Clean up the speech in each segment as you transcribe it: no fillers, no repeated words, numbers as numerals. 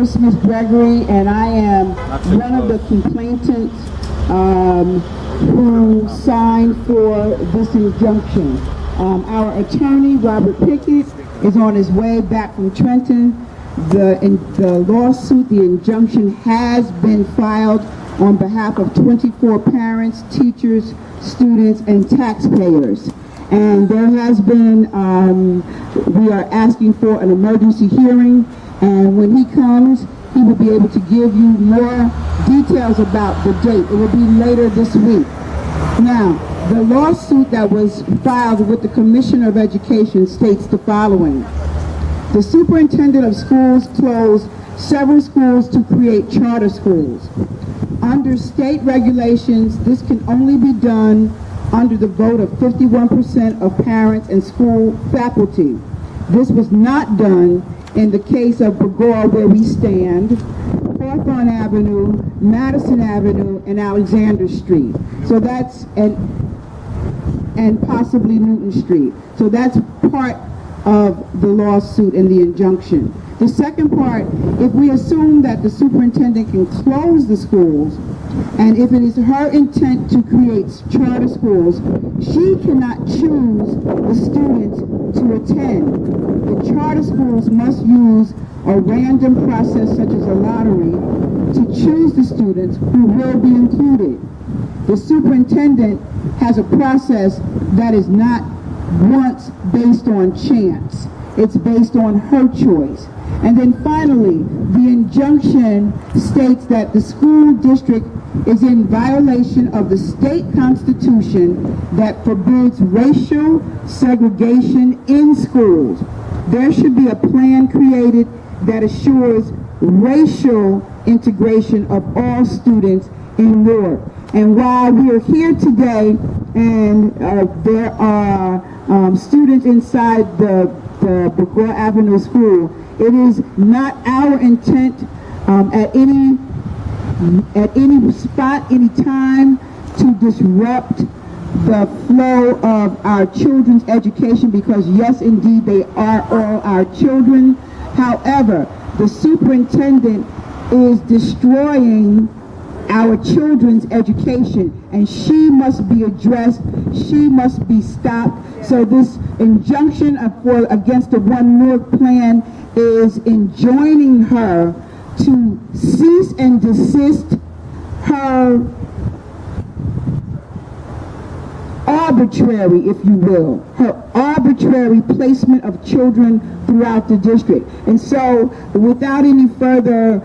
Elder Smith Gregory, and I am one of the complainants who signed for this injunction. Our attorney, Robert Pickett, is on his way back from Trenton. The lawsuit, the injunction, has been filed on behalf of 24 parents, teachers, students, and taxpayers. And there has been, we are asking for an emergency hearing, and when he comes, he will be able to give you more details about the date. It will be later this week. Now, the lawsuit that was filed with the Commissioner of Education states the following. The superintendent of schools closed several schools to create charter schools. Under state regulations, this can only be done under the vote of 51% of parents and school faculty. This was not done in the case of Bragaw, where we stand, Hawthorne Avenue, Madison Avenue, and Alexander Street. So that's, and possibly Newton Street. So that's part of the lawsuit and the injunction. The second part, if we assume that the superintendent can close the schools, and if it is her intent to create charter schools, she cannot choose the students to attend. The charter schools must use a random process such as a lottery to choose the students who will be included. The superintendent has a process that is not once based on chance. It's based on her choice. And then finally, the injunction states that the school district is in violation of the state constitution that forbids racial segregation in schools. There should be a plan created that assures racial integration of all students in Newark. And while we are here today, and there are students inside the Bragaw Avenue School, it is not our intent at any spot, any time, to disrupt the flow of our children's education, because yes, indeed, they are all our children. However, the superintendent is destroying our children's education, and she must be addressed, she must be stopped. So this injunction against the One Newark plan is enjoining her to cease and desist her arbitrary, if you will, her arbitrary placement of children throughout the district. And so, without any further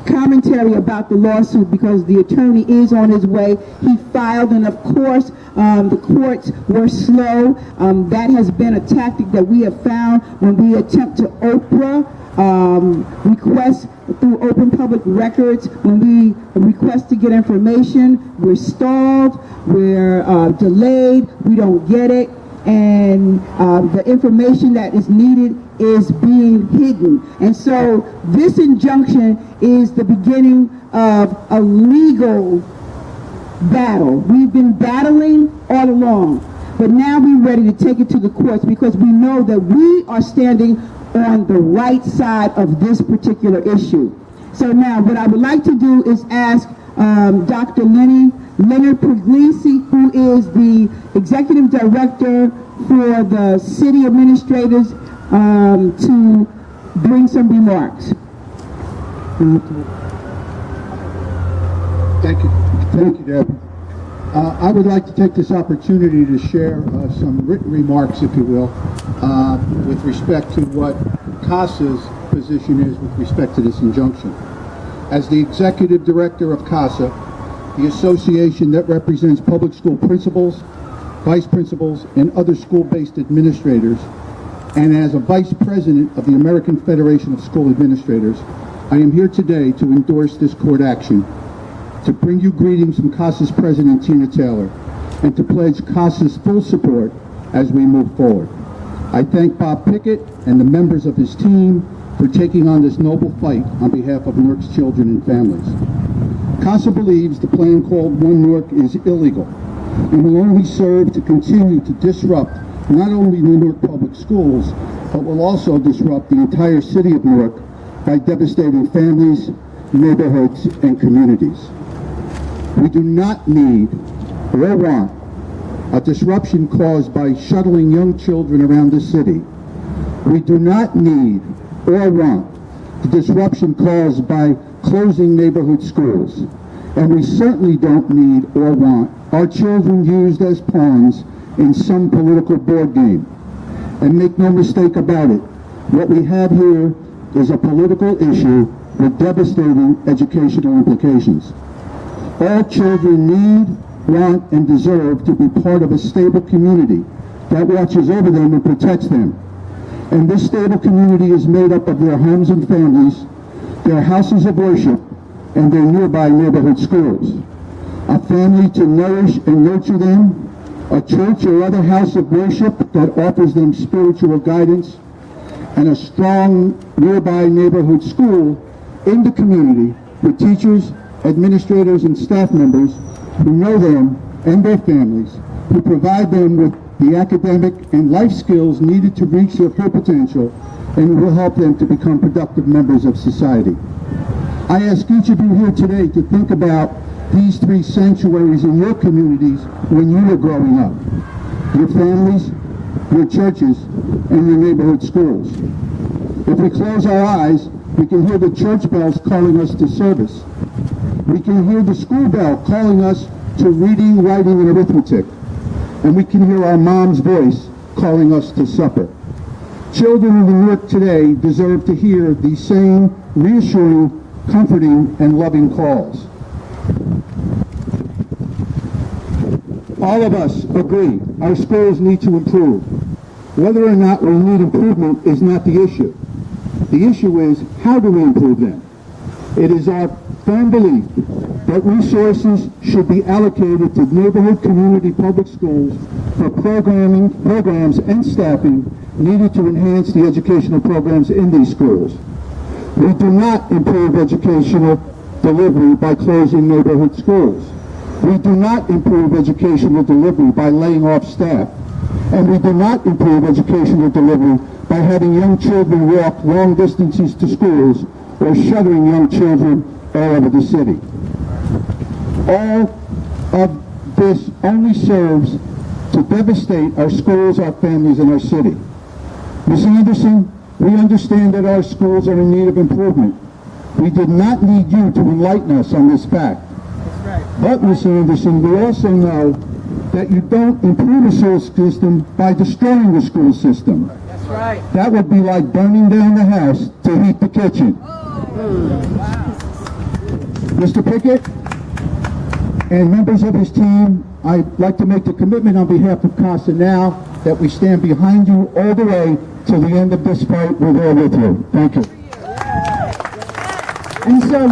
commentary about the lawsuit, because the attorney is on his way, he filed, and of course, the courts were slow. That has been a tactic that we have found when we attempt to Oprah requests through open public records. When we request to get information, we're stalled, we're delayed, we don't get it, and the information that is needed is being hidden. And so this injunction is the beginning of a legal battle. We've been battling all along, but now we're ready to take it to the courts, because we know that we are standing on the right side of this particular issue. So now what I would like to do is ask Dr. Leonard Puglisi, who is the Executive Director for the City Administrators, to bring some remarks. Thank you, Deb. I would like to take this opportunity to share some written remarks, if you will, with respect to what CASA's position is with respect to this injunction. As the Executive Director of CASA, the association that represents public school principals, vice principals, and other school-based administrators, and as a Vice President of the American Federation of School Administrators, I am here today to endorse this court action, to bring you greetings from CASA's President, Tina Taylor, and to pledge CASA's full support as we move forward. I thank Bob Pickett and the members of his team for taking on this noble fight on behalf of Newark's children and families. CASA believes the plan called One Newark is illegal and will only serve to continue to disrupt not only New Newark public schools, but will also disrupt the entire city of Newark by devastating families, neighborhoods, and communities. We do not need or want a disruption caused by shuttling young children around the city. We do not need or want the disruption caused by closing neighborhood schools. And we certainly don't need or want our children used as pawns in some political board game. And make no mistake about it, what we have here is a political issue with devastating educational implications. All children need, want, and deserve to be part of a stable community that watches over them and protects them. And this stable community is made up of their homes and families, their houses of worship, and their nearby neighborhood schools. A family to nourish and nurture them, a church or other house of worship that offers them spiritual guidance, and a strong nearby neighborhood school in the community with teachers, administrators, and staff members who know them and their families, who provide them with the academic and life skills needed to reach their full potential, and who will help them to become productive members of society. I ask each of you here today to think about these three sanctuaries in your communities when you were growing up. Your families, your churches, and your neighborhood schools. If we close our eyes, we can hear the church bells calling us to service. We can hear the school bell calling us to reading, writing, and arithmetic. And we can hear our mom's voice calling us to supper. Children in New York today deserve to hear these same reassuring, comforting, and loving calls. All of us agree our schools need to improve. Whether or not we need improvement is not the issue. The issue is, how do we improve them? It is our firm belief that resources should be allocated to neighborhood community public schools for programs and staffing needed to enhance the educational programs in these schools. We do not improve educational delivery by closing neighborhood schools. We do not improve educational delivery by laying off staff. And we do not improve educational delivery by having young children walk long distances to schools or shuttering young children all over the city. All of this only serves to devastate our schools, our families, and our city. Ms. Anderson, we understand that our schools are in need of improvement. We did not need you to enlighten us on this fact. But, Ms. Anderson, we also know that you don't improve a school system by destroying the school system. That's right. That would be like burning down the house to heat the kitchen. Mr. Pickett and members of his team, I'd like to make the commitment on behalf of CASA now that we stand behind you all the way till the end of this fight. We're there with you. Thank you. And so,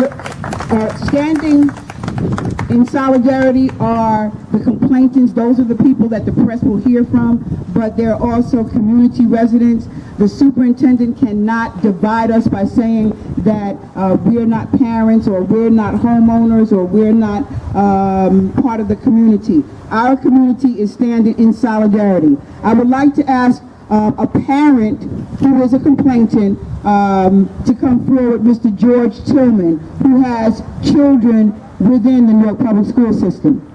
standing in solidarity are the complainants. Those are the people that the press will hear from, but there are also community residents. The superintendent cannot divide us by saying that we're not parents, or we're not homeowners, or we're not part of the community. Our community is standing in solidarity. I would like to ask a parent who is a complainant to come forward, Mr. George Tillman, who has children within the New York Public School System.